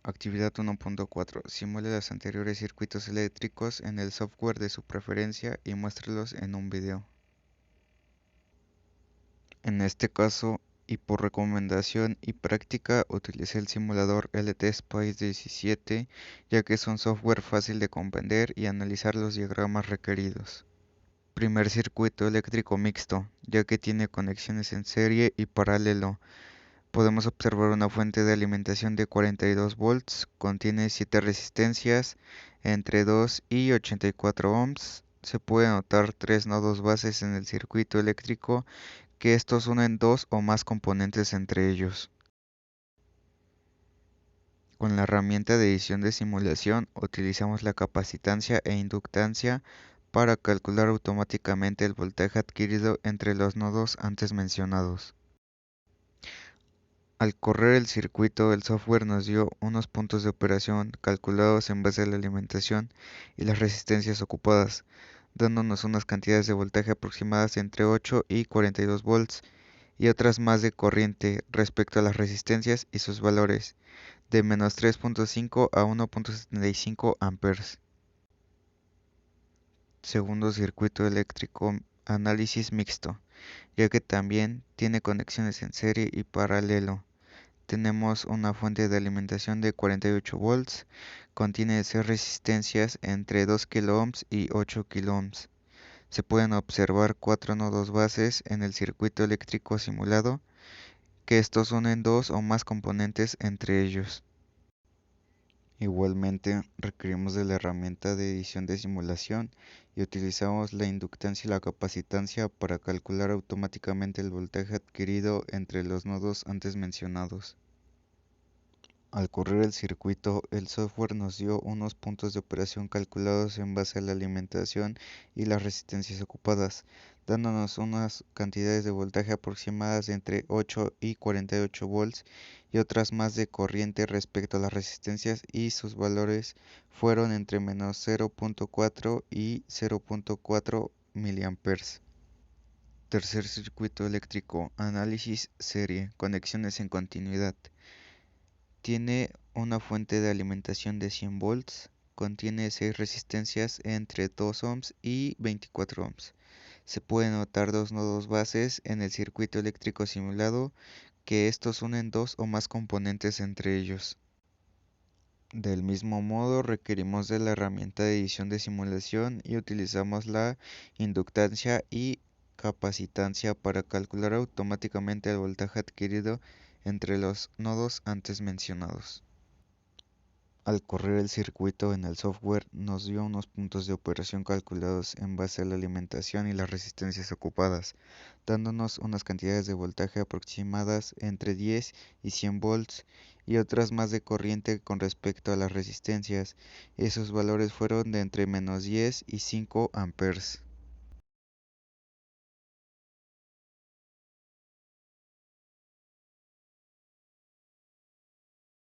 Actividad 1.4. Simule los anteriores circuitos eléctricos en el software de su preferencia y muéstrelos en un video. En este caso, y por recomendación y práctica, utilicé el simulador LTSpice 17, ya que es un software fácil de comprender y analizar los diagramas requeridos. Primer circuito eléctrico mixto, ya que tiene conexiones en serie y paralelo. Podemos observar una fuente de alimentación de 42 volts, contiene 7 resistencias entre 2 y 84 ohms. Se puede notar 3 nodos bases en el circuito eléctrico, que estos unen dos o más componentes entre ellos. Con la herramienta de edición de simulación utilizamos la capacitancia e inductancia para calcular automáticamente el voltaje adquirido entre los nodos antes mencionados. Al correr el circuito, el software nos dio unos puntos de operación calculados en base a la alimentación y las resistencias ocupadas, dándonos unas cantidades de voltaje aproximadas entre 8 y 42 volts y otras más de corriente respecto a las resistencias y sus valores, de menos 3.5 a 1.75 amperes. Segundo circuito eléctrico, análisis mixto, ya que también tiene conexiones en serie y paralelo. Tenemos una fuente de alimentación de 48 volts, contiene 6 resistencias entre 2 kΩ y 8 kΩ. Se pueden observar 4 nodos bases en el circuito eléctrico simulado, que estos unen dos o más componentes entre ellos. Igualmente, requerimos de la herramienta de edición de simulación y utilizamos la inductancia y la capacitancia para calcular automáticamente el voltaje adquirido entre los nodos antes mencionados. Al correr el circuito, el software nos dio unos puntos de operación calculados en base a la alimentación y las resistencias ocupadas, dándonos unas cantidades de voltaje aproximadas entre 8 y 48 volts y otras más de corriente respecto a las resistencias, y sus valores fueron entre menos 0.4 y 0.4 miliamperes. Tercer circuito eléctrico, análisis serie, conexiones en continuidad. Tiene una fuente de alimentación de 100 volts, contiene 6 resistencias entre 2 ohms y 24 ohms. Se pueden notar dos nodos bases en el circuito eléctrico simulado, que estos unen dos o más componentes entre ellos. Del mismo modo, requerimos de la herramienta de edición de simulación y utilizamos la inductancia y capacitancia para calcular automáticamente el voltaje adquirido entre los nodos antes mencionados. Al correr el circuito en el software, nos dio unos puntos de operación calculados en base a la alimentación y las resistencias ocupadas, dándonos unas cantidades de voltaje aproximadas entre 10 y 100 volts y otras más de corriente con respecto a las resistencias. Esos valores fueron de entre menos 10 y 5 amperes.